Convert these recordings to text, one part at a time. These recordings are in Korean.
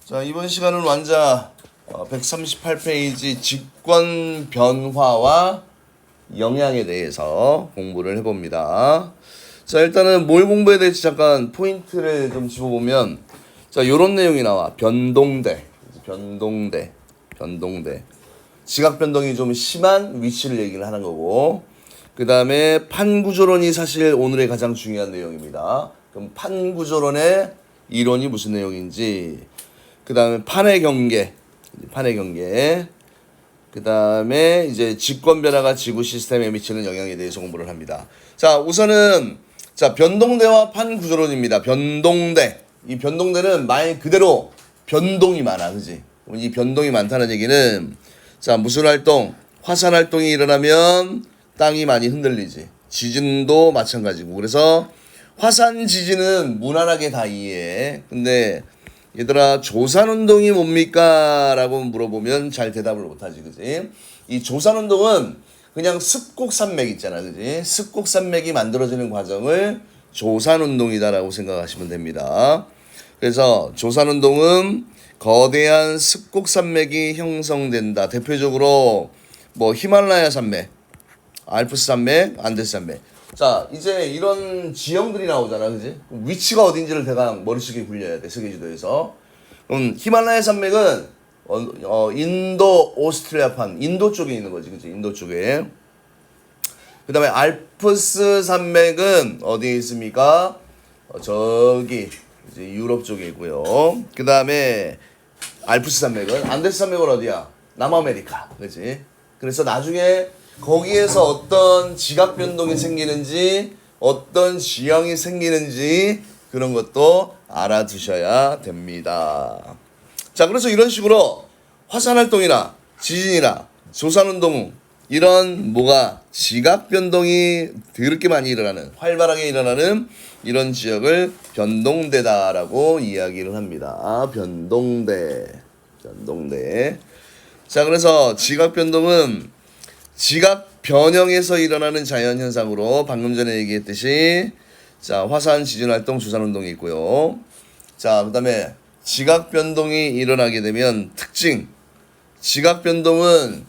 자, 이번 시간은 완자 138페이지 직권 변화와 영향에 대해서 공부를 해봅니다. 자, 일단은 뭘 공부해야 될지 잠깐 포인트를 좀 짚어보면, 자, 요런 내용이 나와. 변동대. 지각 변동이 좀 심한 위치를 얘기를 하는 거고, 그 다음에 판구조론이 사실 오늘의 가장 중요한 내용입니다. 그럼 판구조론의 이론이 무슨 내용인지, 그 다음에 판의 경계, 그 다음에 이제 직권 변화가 지구 시스템에 미치는 영향에 대해서 공부를 합니다. 자, 우선은 자, 변동대와 판구조론입니다. 변동대. 이 변동대는 말 그대로 변동이 많아, 그지? 이 변동이 많다는 얘기는, 자, 무슨 활동? 화산 활동이 일어나면 땅이 많이 흔들리지. 지진도 마찬가지고. 그래서 화산 지진은 무난하게 다 이해해. 근데 얘들아, 조산운동이 뭡니까? 라고 물어보면 잘 대답을 못하지, 그지? 이 조산운동은 그냥 습곡산맥 있잖아, 그지? 습곡산맥이 만들어지는 과정을 조산운동이다라고 생각하시면 됩니다. 그래서 조산운동은 거대한 습곡산맥이 형성된다. 대표적으로 뭐 히말라야 산맥, 알프스 산맥, 안데스 산맥. 자, 이제 이런 지형들이 나오잖아, 그지? 위치가 어딘지를 대강 머릿속에 굴려야 돼, 세계지도에서. 히말라야 산맥은 인도 오스트리아판, 인도 쪽에 있는 거지, 그지? 인도 쪽에. 그 다음에 알프스 산맥은 어디에 있습니까? 저기 이제 유럽 쪽에 있고요. 그 다음에 알프스 산맥은, 안데스 산맥은 어디야? 남아메리카, 그지? 그래서 나중에 거기에서 어떤 지각 변동이 생기는지, 어떤 지형이 생기는지 그런 것도 알아두셔야 됩니다. 자, 그래서 이런 식으로 화산 활동이나 지진이나 조산운동, 이런 뭐가 지각 변동이 더럽게 많이 일어나는, 활발하게 일어나는 이런 지역을 변동대다라고 이야기를 합니다. 변동대. 자, 그래서 지각 변동은 지각 변형에서 일어나는 자연현상으로 방금 전에 얘기했듯이, 자, 화산 지진 활동, 조산 운동이 있고요. 자, 그 다음에 지각 변동이 일어나게 되면 특징. 지각 변동은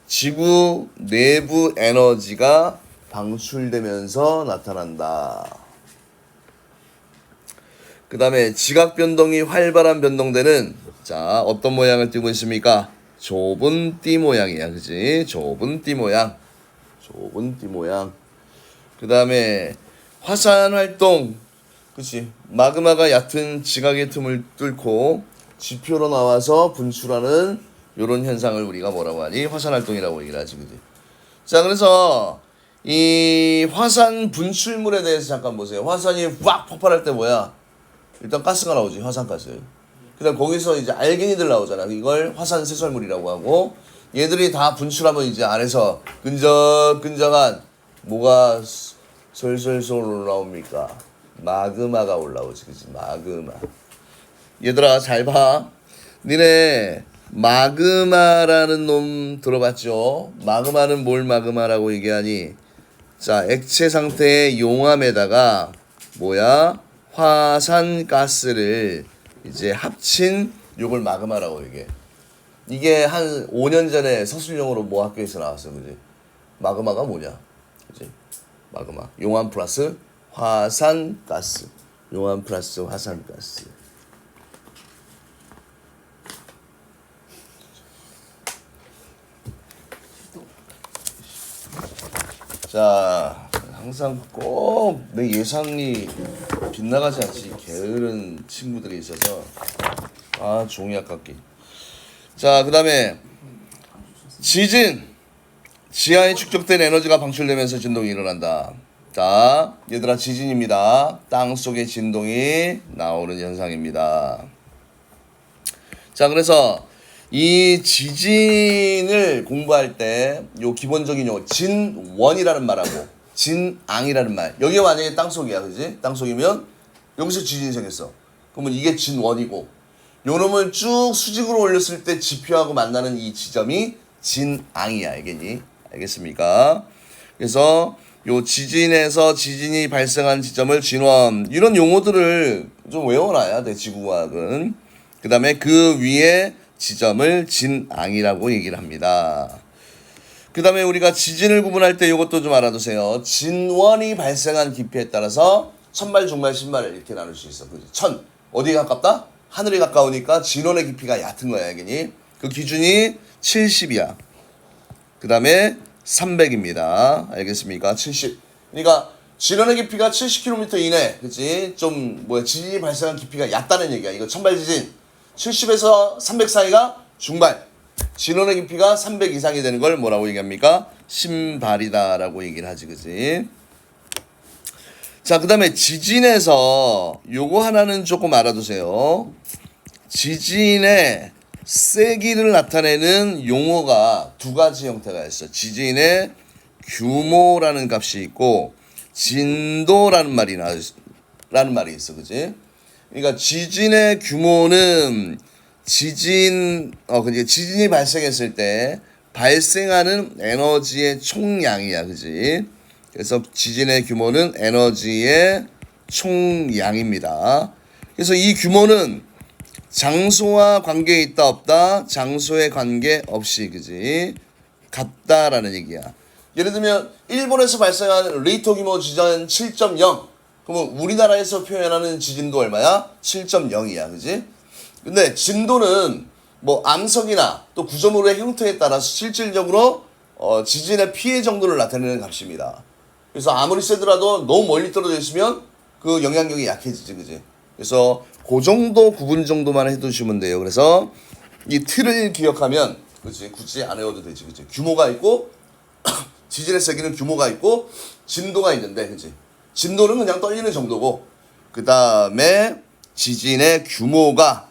지구 내부 에너지가 방출되면서 나타난다. 그 다음에 지각 변동이 활발한 변동대는, 자, 어떤 모양을 띠고 있습니까? 좁은 띠 모양이야, 그지? 좁은 띠 모양. 그 다음에 화산 활동, 그치? 마그마가 얕은 지각의 틈을 뚫고 지표로 나와서 분출하는 요런 현상을 우리가 뭐라고 하니? 화산 활동이라고 얘기를 하지, 그지? 자, 그래서 이 화산 분출물에 대해서 잠깐 보세요. 화산이 확 폭발할 때 뭐야? 일단 가스가 나오지, 화산가스. 그 다음 거기서 이제 알갱이들 나오잖아. 이걸 화산 쇄설물이라고 하고, 얘들이 다 분출하면 이제 안에서 끈적끈적한 뭐가 솔솔솔 올라옵니까? 마그마가 올라오지, 그치? 마그마. 얘들아, 잘 봐. 니네 마그마라는 놈 들어봤죠? 마그마는 뭘 마그마라고 얘기하니? 자, 액체 상태의 용암에다가 뭐야? 화산가스를 이제 합친 요걸 마그마라고 얘기해. 이게 한 5년 전에 서술용어로 뭐 학교에서 나왔어, 그지? 마그마가 뭐냐, 그지? 마그마. 용암 플러스 화산가스. 용암 플러스 화산가스. 자, 항상 꼭 내 예상이 빗나가지 않지. 게으른 친구들이 있어서. 아, 종이 아깝기. 자, 그 다음에 지진. 지하에 축적된 에너지가 방출되면서 진동이 일어난다. 자, 얘들아, 지진입니다. 땅 속의 진동이 나오는 현상입니다. 자, 그래서 이 지진을 공부할 때 요 기본적인 용어, 진원이라는 말하고 진앙이라는 말. 여기가 만약에 땅속이야, 그지? 땅속이면 여기서 지진이 생겼어. 그러면 이게 진원이고, 요 놈을 쭉 수직으로 올렸을 때 지표하고 만나는 이 지점이 진앙이야, 알겠니? 알겠습니까? 그래서 요 지진에서 지진이 발생한 지점을 진원, 이런 용어들을 좀 외워놔야 돼, 지구과학은. 그 다음에 그 위에 지점을 진앙이라고 얘기를 합니다. 그 다음에 우리가 지진을 구분할 때 이것도 좀 알아두세요. 진원이 발생한 깊이에 따라서 천발, 중발, 신발을 이렇게 나눌 수 있어. 그지? 천 어디에 가깝다? 하늘에 가까우니까 진원의 깊이가 얕은 거야, 여기니. 그 기준이 70이야. 그 다음에 300입니다. 알겠습니까? 70. 그러니까 진원의 깊이가 70km 이내, 그치? 좀 지진이 발생한 깊이가 얕다는 얘기야. 이거 천발 지진. 70에서 300 사이가 중발. 진원의 깊이가 300 이상이 되는 걸 뭐라고 얘기합니까? 신발이다라고 얘기를 하지, 그치? 자, 그 다음에 지진에서 요거 하나는 조금 알아두세요. 지진의 세기를 나타내는 용어가 두 가지 형태가 있어. 지진의 규모라는 값이 있고 진도라는 말이 있어, 그지? 그러니까 지진의 규모는 지진이 발생했을 때 발생하는 에너지의 총량이야, 그지? 그래서 지진의 규모는 에너지의 총량입니다. 그래서 이 규모는 장소와 관계 있다 없다, 장소에 관계 없이, 그지? 같다라는 얘기야. 예를 들면 일본에서 발생한 리히터 규모 지진 7.0. 그러면 우리나라에서 표현하는 지진도 얼마야? 7.0이야, 그지? 근데 진도는 뭐 암석이나 또 구조물의 형태에 따라서 실질적으로 지진의 피해 정도를 나타내는 값입니다. 그래서 아무리 세더라도 너무 멀리 떨어져 있으면 그 영향력이 약해지지, 그지? 그래서 그 정도 구분 정도만 해두시면 돼요. 그래서 이 틀을 기억하면, 그지? 굳이 안 외워도 되지, 그지? 규모가 있고 지진의 세기는 규모가 있고 진도가 있는데, 그지? 진도는 그냥 떨리는 정도고, 그 다음에 지진의 규모가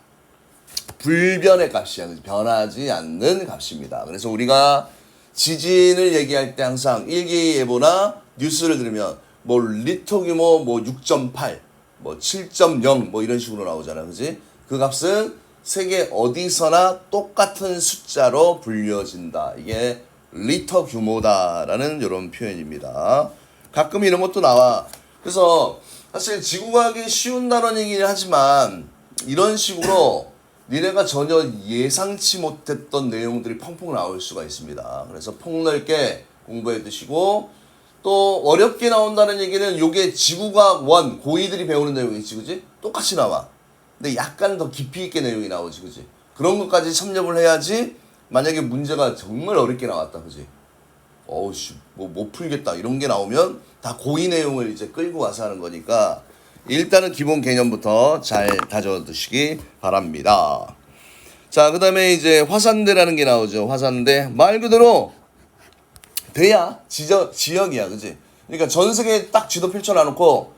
불변의 값이야. 변하지 않는 값입니다. 그래서 우리가 지진을 얘기할 때 항상 일기예보나 뉴스를 들으면 뭐 리터 규모 뭐 6.8, 뭐 7.0 뭐 이런 식으로 나오잖아, 그지? 그 값은 세계 어디서나 똑같은 숫자로 불려진다. 이게 리터 규모다라는 이런 표현입니다. 가끔 이런 것도 나와. 그래서 사실 지구과학이 쉬운 단어이긴 하지만 이런 식으로 니네가 전혀 예상치 못했던 내용들이 펑펑 나올 수가 있습니다. 그래서 폭넓게 공부해 두시고, 또 어렵게 나온다는 얘기는 요게 지구과학 1 고2들이 배우는 내용이지, 그지? 똑같이 나와. 근데 약간 더 깊이 있게 내용이 나오지, 그지? 그런 것까지 섭렵을 해야지. 만약에 문제가 정말 어렵게 나왔다, 그지? 어우씨, 뭐 못 풀겠다 이런 게 나오면 다 고2 내용을 이제 끌고 와서 하는 거니까 일단은 기본 개념부터 잘 다져두시기 바랍니다. 자, 그 다음에 이제 화산대라는 게 나오죠. 화산대. 말 그대로 대야, 지역이야, 그지? 그러니까 전 세계에 딱 지도 펼쳐놔놓고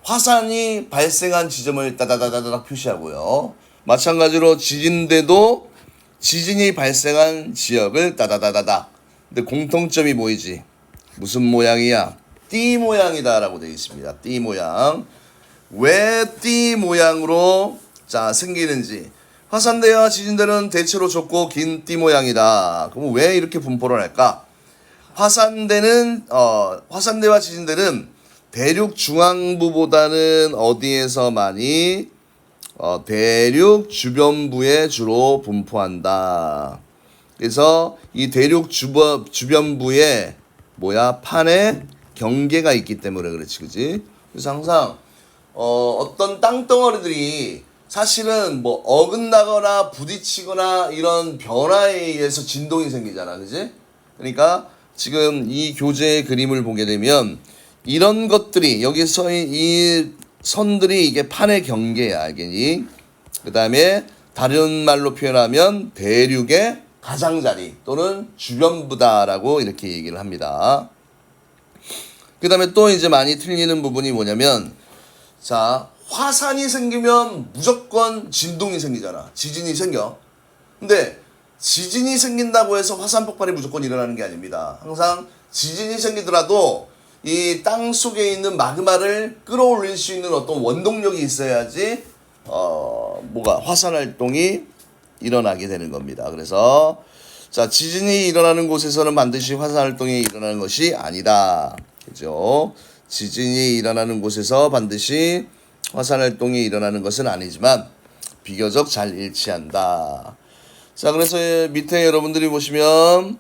화산이 발생한 지점을 따다다다닥 표시하고요. 마찬가지로 지진대도 지진이 발생한 지역을 따다다다닥. 근데 공통점이 보이지? 무슨 모양이야? 띠 모양이다라고 되어 있습니다. 띠 모양. 왜 띠 모양으로 생기는지. 화산대와 지진대는 대체로 좁고 긴 띠 모양이다. 그럼 왜 이렇게 분포를 할까? 화산대와 지진대는 대륙 중앙부보다는 어디에서 많이 대륙 주변부에 주로 분포한다. 그래서 이 대륙 주변부에 판에 경계가 있기 때문에 그렇지, 그지? 그래서 항상 어떤 땅덩어리들이 사실은 뭐 어긋나거나 부딪히거나 이런 변화에 의해서 진동이 생기잖아, 그지? 그러니까 지금 이 교재의 그림을 보게 되면 이런 것들이 여기서 이 선들이 이게 판의 경계야, 알겠니? 그 다음에 다른 말로 표현하면 대륙의 가장자리 또는 주변부다라고 이렇게 얘기를 합니다. 그 다음에 또 이제 많이 틀리는 부분이 뭐냐면, 화산이 생기면 무조건 진동이 생기잖아. 지진이 생겨. 근데 지진이 생긴다고 해서 화산 폭발이 무조건 일어나는 게 아닙니다. 항상 지진이 생기더라도 이 땅 속에 있는 마그마를 끌어올릴 수 있는 어떤 원동력이 있어야지 화산 활동이 일어나게 되는 겁니다. 그래서 지진이 일어나는 곳에서는 반드시 화산 활동이 일어나는 것이 아니다. 그죠? 지진이 일어나는 곳에서 반드시 화산 활동이 일어나는 것은 아니지만 비교적 잘 일치한다. 자, 그래서 밑에 여러분들이 보시면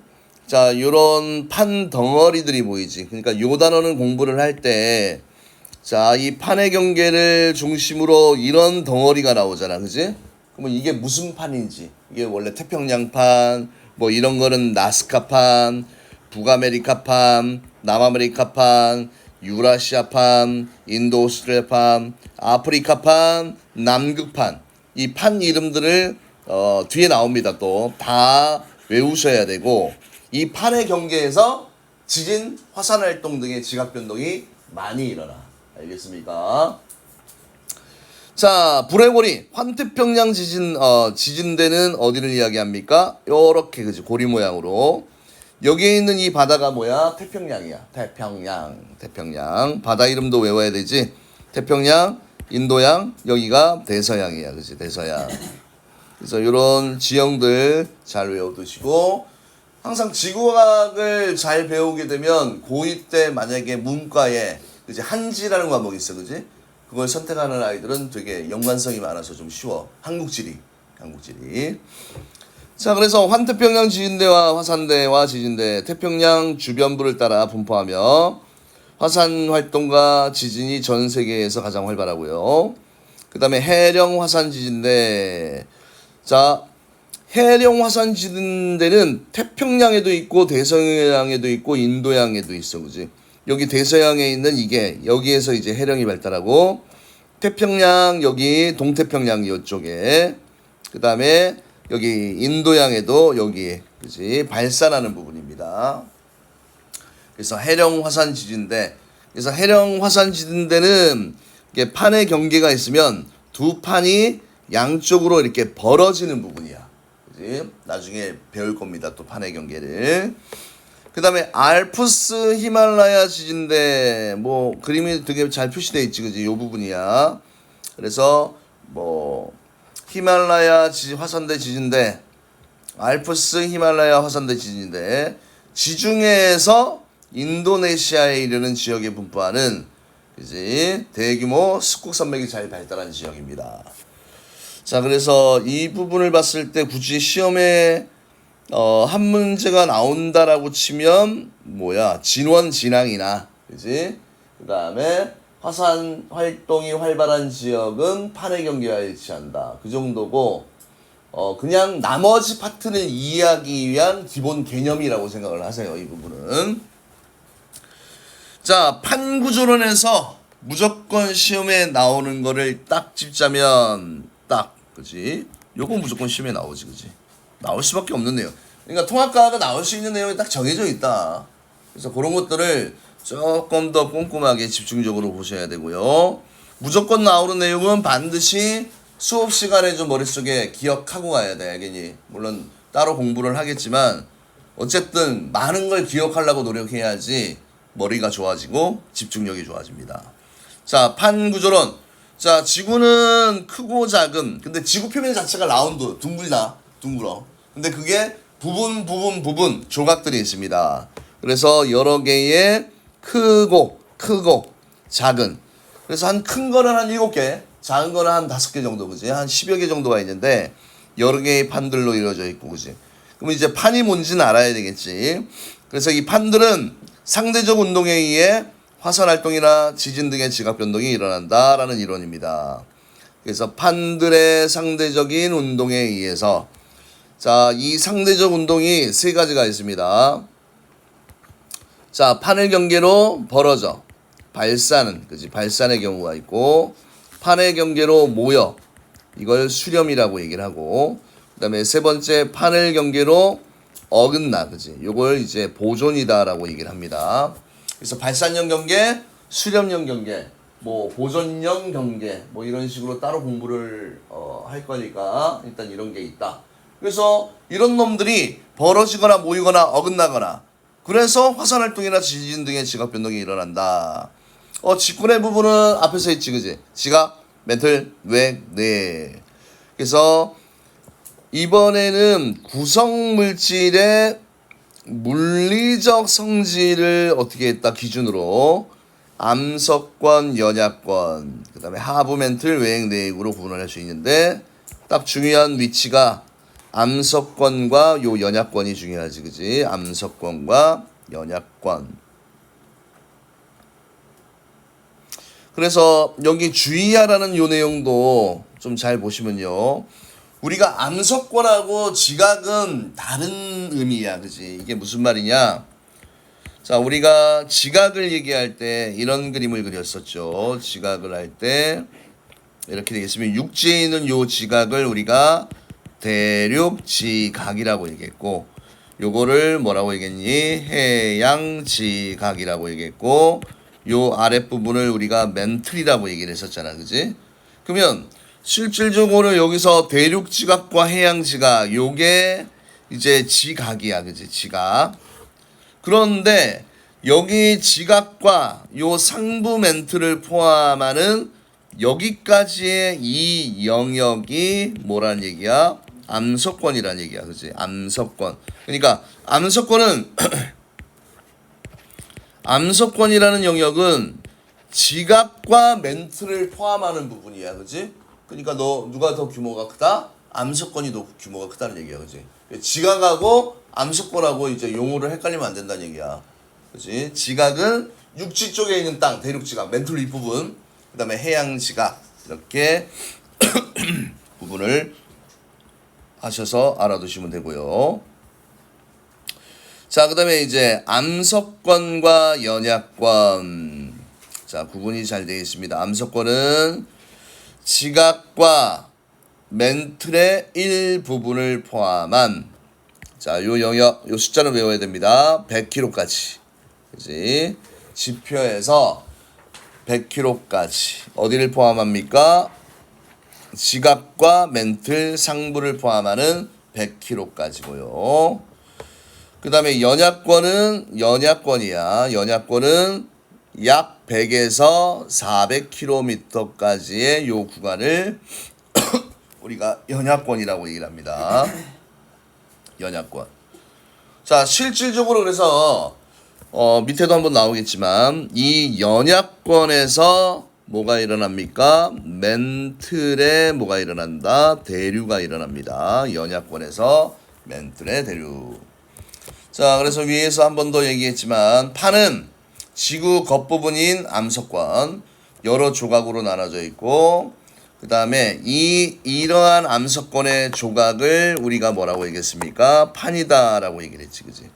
자, 요런 판 덩어리들이 보이지. 그러니까 요 단어는 공부를 할 때 자, 이 판의 경계를 중심으로 이런 덩어리가 나오잖아. 그지? 그러면 이게 무슨 판인지. 이게 원래 태평양판, 뭐 이런 거는 나스카판, 북아메리카판, 남아메리카판, 유라시아판, 인도오스트레일판, 아프리카판, 남극판. 이 판 이름들을 뒤에 나옵니다. 또 다 외우셔야 되고 이 판의 경계에서 지진, 화산 활동 등의 지각 변동이 많이 일어나. 알겠습니까? 자, 불의 고리 환태평양 지진대는 어디를 이야기합니까? 요렇게 그지 고리 모양으로 여기에 있는 이 바다가 뭐야? 태평양이야. 태평양 바다 이름도 외워야 되지. 태평양, 인도양, 여기가 대서양이야. 그지? 대서양. 그래서 이런 지형들 잘 외워두시고 항상 지구과학을 잘 배우게 되면 고2 때 만약에 문과에 그지 한지라는 과목이 있어. 그지? 그걸 선택하는 아이들은 되게 연관성이 많아서 좀 쉬워. 한국지리. 자, 그래서 환태평양 지진대와 화산대와 지진대, 태평양 주변부를 따라 분포하며 화산 활동과 지진이 전 세계에서 가장 활발하고요. 그 다음에 해령 화산 지진대. 자, 해령 화산 지진대는 태평양에도 있고 대서양에도 있고 인도양에도 있어. 그지? 여기 대서양에 있는 이게 여기에서 이제 해령이 발달하고 태평양 여기 동태평양 이쪽에 그 다음에 여기 인도양에도 여기 그지 발산하는 부분입니다. 그래서 해령 화산 지진대. 그래서 해령 화산 지진대는 이게 판의 경계가 있으면 두 판이 양쪽으로 이렇게 벌어지는 부분이야. 그지? 나중에 배울 겁니다. 또 판의 경계를. 그 다음에 알프스 히말라야 지진대 뭐 그림이 되게 잘 표시되어 있지. 그지? 요 부분이야. 그래서 뭐 히말라야 화산대 지진대, 알프스 히말라야 화산대 지진대, 지중해에서 인도네시아에 이르는 지역에 분포하는 그지? 대규모 습곡산맥이 잘 발달한 지역입니다. 자, 그래서 이 부분을 봤을 때 굳이 시험에 한 문제가 나온다라고 치면 뭐야? 진원 진앙이나 그지? 그 다음에 화산 활동이 활발한 지역은 판의 경계와 일치한다. 그 정도고 그냥 나머지 파트는 이해하기 위한 기본 개념이라고 생각을 하세요. 이 부분은. 자, 판구조론에서 무조건 시험에 나오는 거를 딱 짚자면 딱 그지? 요거 무조건 시험에 나오지. 그지? 나올 수밖에 없는 내용. 그러니까 통합과학은 나올 수 있는 내용이 딱 정해져 있다. 그래서 그런 것들을 조금 더 꼼꼼하게 집중적으로 보셔야 되고요. 무조건 나오는 내용은 반드시 수업 시간에 좀 머릿속에 기억하고 가야 돼. 알겠니? 물론 따로 공부를 하겠지만 어쨌든 많은 걸 기억하려고 노력해야지 머리가 좋아지고 집중력이 좋아집니다. 자, 판구조론. 자, 지구는 크고 작은. 근데 지구 표면 자체가 라운드, 둥글어. 근데 그게 부분 조각들이 있습니다. 그래서 여러 개의 크고 작은. 그래서 한 큰 거는 한 7개, 작은 거는 한 5개 정도, 그지? 한 10여 개 정도가 있는데 여러 개의 판들로 이루어져 있고, 그지? 그럼 이제 판이 뭔지는 알아야 되겠지. 그래서 이 판들은 상대적 운동에 의해 화산 활동이나 지진 등의 지각 변동이 일어난다라는 이론입니다. 그래서 판들의 상대적인 운동에 의해서 자, 이 상대적 운동이 세 가지가 있습니다. 자, 판을 경계로 벌어져 발산은 그지? 발산의 경우가 있고 판의 경계로 모여 이걸 수렴이라고 얘기를 하고 그다음에 세 번째 판을 경계로 어긋나 그지? 요걸 이제 보존이다라고 얘기를 합니다. 그래서 발산형 경계, 수렴형 경계, 뭐 보존형 경계 뭐 이런 식으로 따로 공부를 할 거니까 일단 이런 게 있다. 그래서 이런 놈들이 벌어지거나 모이거나 어긋나거나 그래서 화산 활동이나 지진 등의 지각 변동이 일어난다. 직군의 부분은 앞에서 있지, 그지? 지각, 멘틀, 뇌, 뇌. 그래서 이번에는 구성 물질의 물리적 성질을 어떻게 했다 기준으로 암석권, 연약권, 그 다음에 하부 멘틀, 외액, 내액으로 구분을 할 수 있는데 딱 중요한 위치가 암석권과 요 연약권이 중요하지, 그지? 암석권과 연약권. 그래서 여기 주의하라는 요 내용도 좀 잘 보시면요. 우리가 암석권하고 지각은 다른 의미야, 그지? 이게 무슨 말이냐? 자, 우리가 지각을 얘기할 때 이런 그림을 그렸었죠. 지각을 할 때 이렇게 되겠으면 육지에 있는 요 지각을 우리가 대륙지각이라고 얘기했고, 요거를 뭐라고 얘기했니? 해양지각이라고 얘기했고, 요 아랫부분을 우리가 멘틀이라고 얘기를 했었잖아, 그지? 그러면 실질적으로 여기서 대륙지각과 해양지각, 요게 이제 지각이야, 그지? 지각. 그런데 여기 지각과 요 상부 멘트를 포함하는 여기까지의 이 영역이 뭐란 얘기야? 암석권이란 얘기야, 그지? 암석권. 그러니까 암석권은 암석권이라는 영역은 지각과 멘트를 포함하는 부분이야, 그지? 그러니까 너 누가 더 규모가 크다? 암석권이 더 규모가 크다는 얘기야, 그지? 지각하고 암석권하고 이제 용어를 헷갈리면 안 된다는 얘기야, 그지? 지각은 육지 쪽에 있는 땅, 대륙지각, 멘틀 윗부분, 그 다음에 해양지각, 이렇게 부분을 하셔서 알아두시면 되고요. 자, 그 다음에 이제 암석권과 연약권. 자, 구분이 잘 되어 있습니다. 암석권은 지각과 멘틀의 일부분을 포함한, 자, 요 영역, 요 숫자는 외워야 됩니다. 100km까지. 그지? 지표에서 100km까지. 어디를 포함합니까? 지각과 멘틀 상부를 포함하는 100km까지고요. 그 다음에 연약권이야. 연약권은 약 100에서 400km까지의 요 구간을 우리가 연약권이라고 얘기를 합니다. 연약권. 자, 실질적으로 그래서 밑에도 한번 나오겠지만 이 연약권에서 뭐가 일어납니까? 멘틀에 뭐가 일어난다? 대류가 일어납니다. 연약권에서 멘틀의 대류. 자, 그래서 위에서 한 번 더 얘기했지만 판은 지구 겉부분인 암석권 여러 조각으로 나눠져 있고, 그 다음에 이러한 암석권의 조각을 우리가 뭐라고 얘기했습니까? 판이다라고 얘기를 했지, 그지?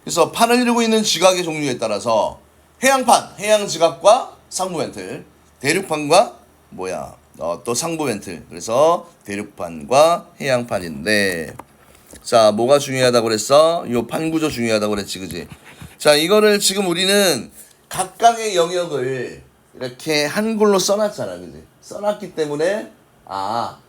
그래서 판을 이루고 있는 지각의 종류에 따라서 해양판, 해양지각과 상부 멘틀, 대륙판과 또 상부 멘틀. 그래서 대륙판과 해양판인데, 자, 뭐가 중요하다고 그랬어? 요 판구조 중요하다고 그랬지, 그지? 자, 이거를 지금 우리는 각각의 영역을 이렇게 한글로 써놨잖아, 그지? 써놨기 때문에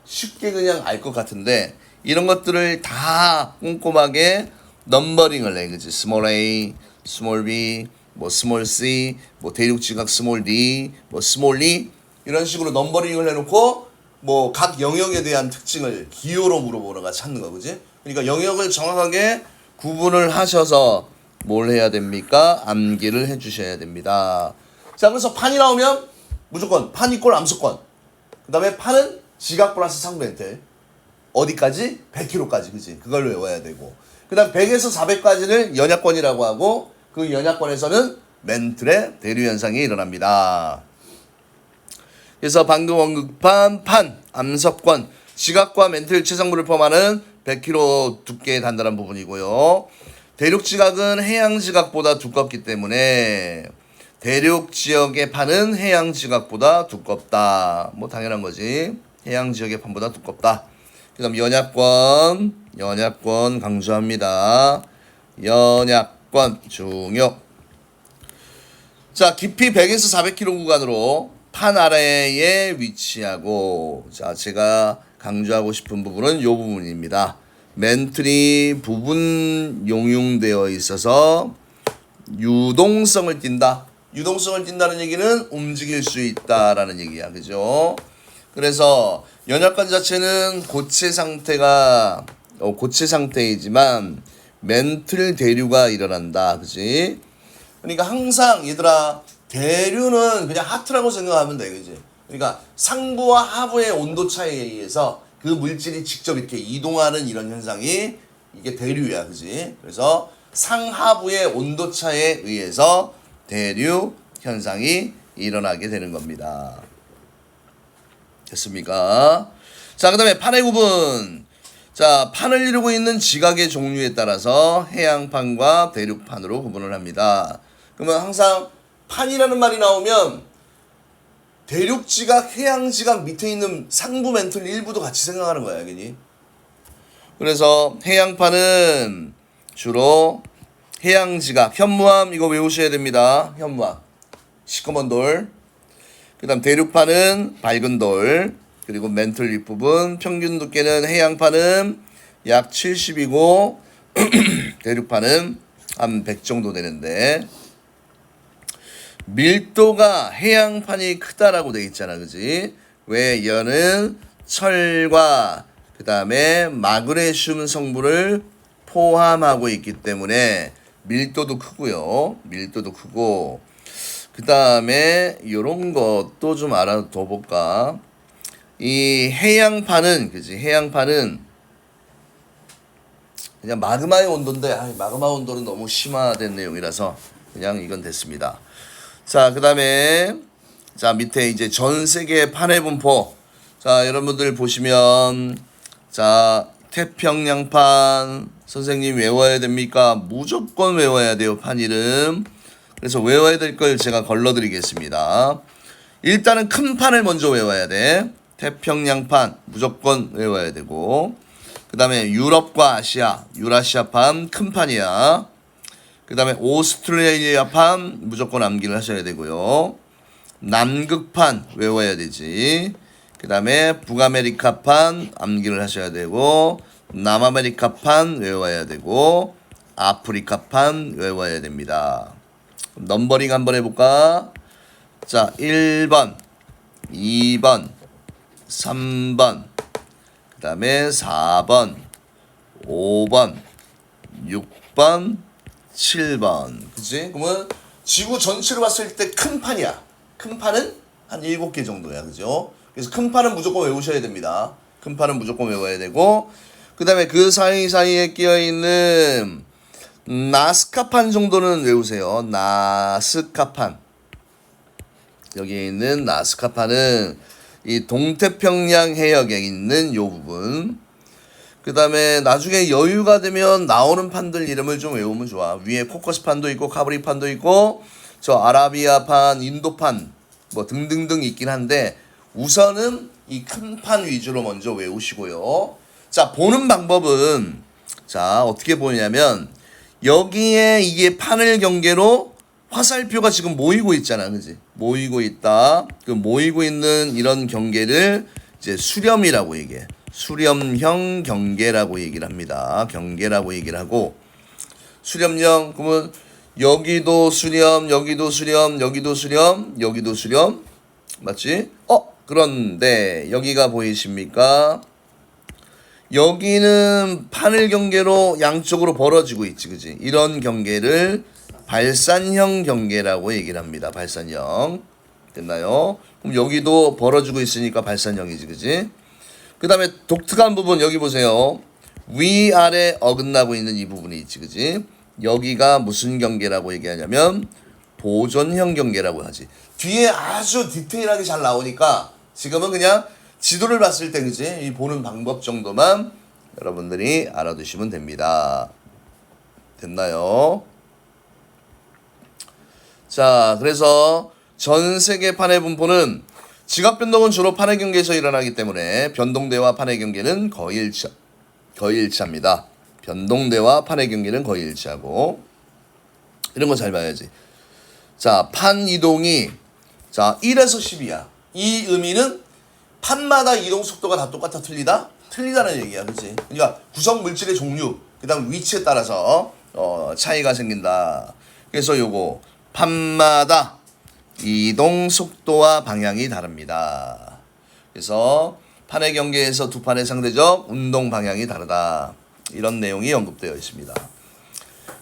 쉽게 그냥 알 것 같은데, 이런 것들을 다 꼼꼼하게 넘버링을 해, 그지? 스몰 a, 스몰 b, 뭐 스몰 c, 뭐 대륙지각 스몰 d, 뭐 스몰 e, 이런 식으로 넘버링을 해놓고 뭐 각 영역에 대한 특징을 기호로 물어보는 거 찾는 거, 그지? 그러니까 영역을 정확하게 구분을 하셔서 뭘 해야 됩니까? 암기를 해주셔야 됩니다. 자, 그래서 판이 나오면 무조건 판 이꼴 암석권. 그 다음에 판은 지각 플러스 상부 멘틀. 어디까지? 100km까지, 그지? 그걸 외워야 되고. 그 다음 100에서 400까지는 연약권이라고 하고, 그 연약권에서는 멘틀의 대류 현상이 일어납니다. 그래서 방금 언급한 판, 암석권, 지각과 멘틀 최상부를 포함하는 100km 두께의 단단한 부분이고요. 대륙지각은 해양지각보다 두껍기 때문에 대륙지역의 판은 해양지각보다 두껍다. 뭐 당연한 거지. 해양지역의 판보다 두껍다. 그 다음 연약권 강조합니다. 연약권 중요. 자, 깊이 100에서 400km 구간으로 판 아래에 위치하고, 자, 제가 강조하고 싶은 부분은 이 부분입니다. 멘틀이 부분 용융되어 있어서 유동성을 띈다. 유동성을 띈다는 얘기는 움직일 수 있다라는 얘기야, 그죠? 그래서 연약관 자체는 고체 상태이지만 멘틀 대류가 일어난다, 그지? 그러니까 항상 얘들아, 대류는 그냥 하트라고 생각하면 돼, 그지? 그러니까 상부와 하부의 온도 차이에 의해서 그 물질이 직접 이렇게 이동하는 이런 현상이 이게 대류야, 그지? 그래서 상하부의 온도차에 의해서 대류 현상이 일어나게 되는 겁니다. 됐습니까? 자, 그 다음에 판의 구분. 자, 판을 이루고 있는 지각의 종류에 따라서 해양판과 대륙판으로 구분을 합니다. 그러면 항상 판이라는 말이 나오면 대륙지각, 해양지각 밑에 있는 상부 멘틀 일부도 같이 생각하는 거야, 알겠니? 그래서 해양판은 주로 해양지각, 현무암 이거 외우셔야 됩니다. 현무암, 시커먼 돌. 그 다음 대륙판은 밝은 돌. 그리고 멘틀 윗부분, 평균 두께는 해양판은 약 70이고 대륙판은 한 100 정도 되는데, 밀도가 해양판이 크다라고 돼 있잖아, 그지? 왜? 얘는 철과 그 다음에 마그네슘 성분을 포함하고 있기 때문에 밀도도 크고요. 밀도도 크고, 그 다음에 요런 것도 좀 알아둬 볼까? 이 해양판은, 그지? 해양판은 그냥 마그마의 온도인데, 마그마 온도는 너무 심화된 내용이라서 그냥 이건 됐습니다. 자, 그 다음에 자, 밑에 이제 전 세계 판의 분포. 자, 여러분들 보시면, 자, 태평양판 선생님 외워야 됩니까? 무조건 외워야 돼요, 판 이름. 그래서 외워야 될 걸 제가 걸러드리겠습니다. 일단은 큰 판을 먼저 외워야 돼. 태평양판 무조건 외워야 되고, 그 다음에 유럽과 아시아, 유라시아판 큰 판이야. 그 다음에 오스트레일리아판 무조건 암기를 하셔야 되고요. 남극판 외워야 되지. 그 다음에 북아메리카판 암기를 하셔야 되고, 남아메리카판 외워야 되고, 아프리카판 외워야 됩니다. 넘버링 한번 해볼까? 자, 1번, 2번, 3번, 그 다음에 4번, 5번, 6번, 7번. 그치? 그러면 지구 전체로 봤을 때 큰 판이야. 큰 판은 한 7개 정도야. 그죠? 그래서 큰 판은 무조건 외우셔야 됩니다. 큰 판은 무조건 외워야 되고, 그 다음에 그 사이사이에 끼어있는 나스카판 정도는 외우세요. 나스카판. 여기에 있는 나스카판은 이 동태평양 해역에 있는 요 부분. 그 다음에 나중에 여유가 되면 나오는 판들 이름을 좀 외우면 좋아. 위에 코커스판도 있고 카브리판도 있고 저 아라비아판, 인도판 뭐 등등등 있긴 한데, 우선은 이 큰 판 위주로 먼저 외우시고요. 자, 보는 방법은, 자, 어떻게 보냐면 여기에 이게 판을 경계로 화살표가 지금 모이고 있잖아, 그지? 모이고 있다. 그 모이고 있는 이런 경계를 이제 수렴이라고 얘기해. 수렴형 경계라고 얘기를 합니다. 경계라고 얘기를 하고, 수렴형, 그러면 여기도 수렴, 여기도 수렴, 여기도 수렴, 여기도 수렴, 맞지? 그런데 여기가 보이십니까? 여기는 판을 경계로 양쪽으로 벌어지고 있지, 그지? 이런 경계를 발산형 경계라고 얘기를 합니다. 발산형. 됐나요? 그럼 여기도 벌어지고 있으니까 발산형이지, 그지? 그 다음에 독특한 부분 여기 보세요. 위아래 어긋나고 있는 이 부분이 있지, 그지? 여기가 무슨 경계라고 얘기하냐면 보존형 경계라고 하지. 뒤에 아주 디테일하게 잘 나오니까 지금은 그냥 지도를 봤을 때, 그지? 이 보는 방법 정도만 여러분들이 알아두시면 됩니다. 됐나요? 자, 그래서 전 세계 판의 분포는 지각 변동은 주로 판의 경계에서 일어나기 때문에 변동대와 판의 경계는 거의 일치합니다. 변동대와 판의 경계는 거의 일치하고, 이런 거 잘 봐야지. 자, 판 이동이 자 1에서 10이야. 이 의미는 판마다 이동 속도가 다 똑같아, 틀리다? 틀리다는 얘기야, 그렇지? 그러니까 구성 물질의 종류, 그다음 위치에 따라서 차이가 생긴다. 그래서 요거 판마다 이동 속도와 방향이 다릅니다. 그래서 판의 경계에서 두 판의 상대적 운동 방향이 다르다. 이런 내용이 언급되어 있습니다.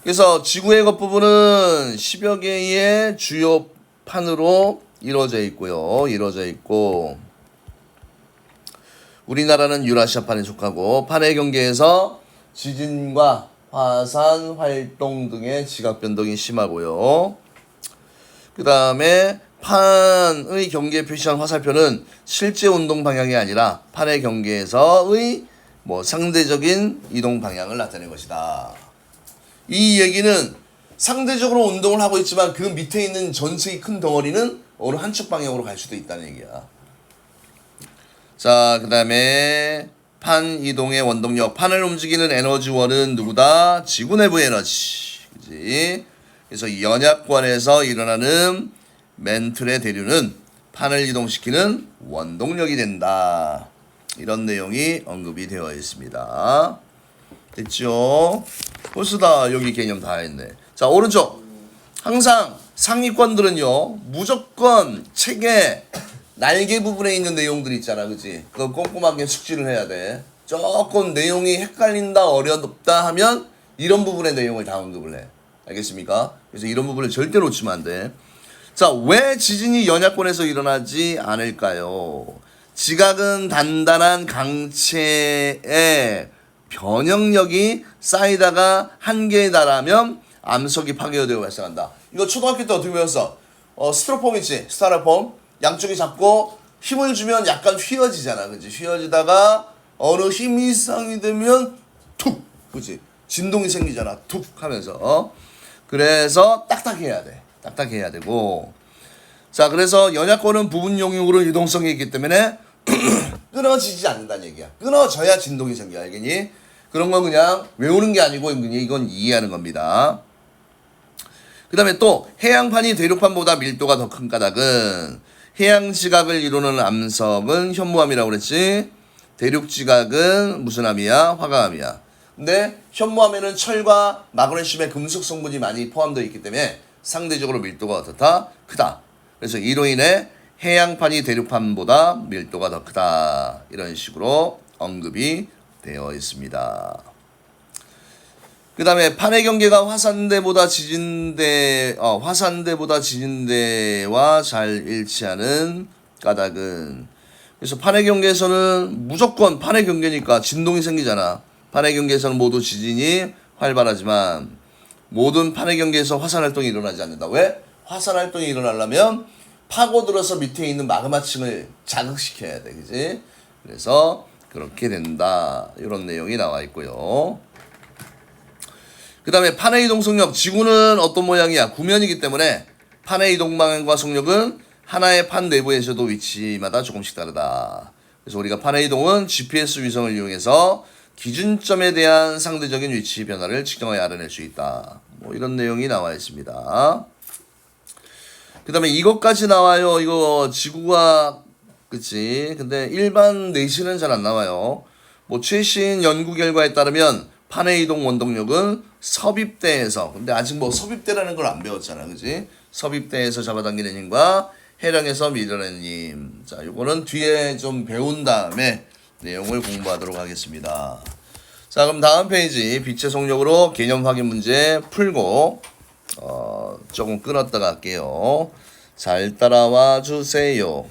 그래서 지구의 겉부분은 10여 개의 주요 판으로 이루어져 있고요. 이루어져 있고, 우리나라는 유라시아판에 속하고 판의 경계에서 지진과 화산 활동 등의 지각 변동이 심하고요. 그 다음에 판의 경계에 표시한 화살표는 실제 운동 방향이 아니라 판의 경계에서의 상대적인 이동 방향을 나타낸 것이다. 이 얘기는 상대적으로 운동을 하고 있지만 그 밑에 있는 전체의 큰 덩어리는 어느 한쪽 방향으로 갈 수도 있다는 얘기야. 자, 그 다음에 판 이동의 원동력. 판을 움직이는 에너지원은 누구다? 지구 내부 에너지. 그지? 그래서 연약관에서 일어나는 맨틀의 대류는 판을 이동시키는 원동력이 된다. 이런 내용이 언급이 되어 있습니다. 됐죠? 벌써 여기 개념 다 했네. 자, 오른쪽. 항상 상위권들은요, 무조건 책에 날개 부분에 있는 내용들 있잖아, 그치? 그거 꼼꼼하게 숙지를 해야 돼. 조금 내용이 헷갈린다, 어렵다 하면 이런 부분의 내용을 다 언급을 해. 알겠습니까? 그래서 이런 부분을 절대 놓치면 안 돼. 자, 왜 지진이 연약권에서 일어나지 않을까요? 지각은 단단한 강체에 변형력이 쌓이다가 한계에 달하면 암석이 파괴되어 발생한다. 이거 초등학교 때 어떻게 배웠어? 스티로폼 있지? 스타로폼. 양쪽이 잡고 힘을 주면 약간 휘어지잖아. 그치? 휘어지다가 어느 힘이 이상이 되면 툭! 그치? 진동이 생기잖아. 툭! 하면서. 그래서 딱딱해야 돼. 딱딱해야 되고. 자, 그래서 연약권은 부분 용역으로 유동성이 있기 때문에 끊어지지 않는다는 얘기야. 끊어져야 진동이 생겨. 알겠니? 그런 건 그냥 외우는 게 아니고 이건 이해하는 겁니다. 그 다음에 또 해양판이 대륙판보다 밀도가 더 큰 까닭은 해양지각을 이루는 암석은 현무암이라고 그랬지. 대륙지각은 무슨 암이야? 화가암이야. 근데 현무암에는 철과 마그네슘의 금속 성분이 많이 포함되어 있기 때문에 상대적으로 밀도가 어떻다? 크다. 그래서 이로 인해 해양판이 대륙판보다 밀도가 더 크다. 이런 식으로 언급이 되어 있습니다. 그 다음에 판의 경계가 화산대보다 지진대와 잘 일치하는 까닭은, 그래서 판의 경계에서는 무조건 판의 경계니까 진동이 생기잖아. 판의 경계에서는 모두 지진이 활발하지만 모든 판의 경계에서 화산활동이 일어나지 않는다. 왜? 화산활동이 일어나려면 파고들어서 밑에 있는 마그마층을 자극시켜야 돼. 그지? 그래서 그렇게 된다. 이런 내용이 나와 있고요. 그 다음에 판의 이동 속력. 지구는 어떤 모양이야? 구면이기 때문에 판의 이동 방향과 속력은 하나의 판 내부에서도 위치마다 조금씩 다르다. 그래서 우리가 판의 이동은 GPS 위성을 이용해서 기준점에 대한 상대적인 위치 변화를 측정하여 알아낼 수 있다. 이런 내용이 나와 있습니다. 그 다음에 이것까지 나와요. 이거 지구과학, 그치? 근데 일반 내신은 잘 안 나와요. 최신 연구 결과에 따르면 판의 이동 원동력은 섭입대에서, 근데 아직 섭입대라는 걸 안 배웠잖아, 그지? 섭입대에서 잡아당기는 힘과 해령에서 밀어내는 힘. 자, 요거는 뒤에 좀 배운 다음에 내용을 공부하도록 하겠습니다. 자, 그럼 다음 페이지 빛의 속력으로 개념 확인 문제 풀고 조금 끊었다가 할게요. 잘 따라와 주세요.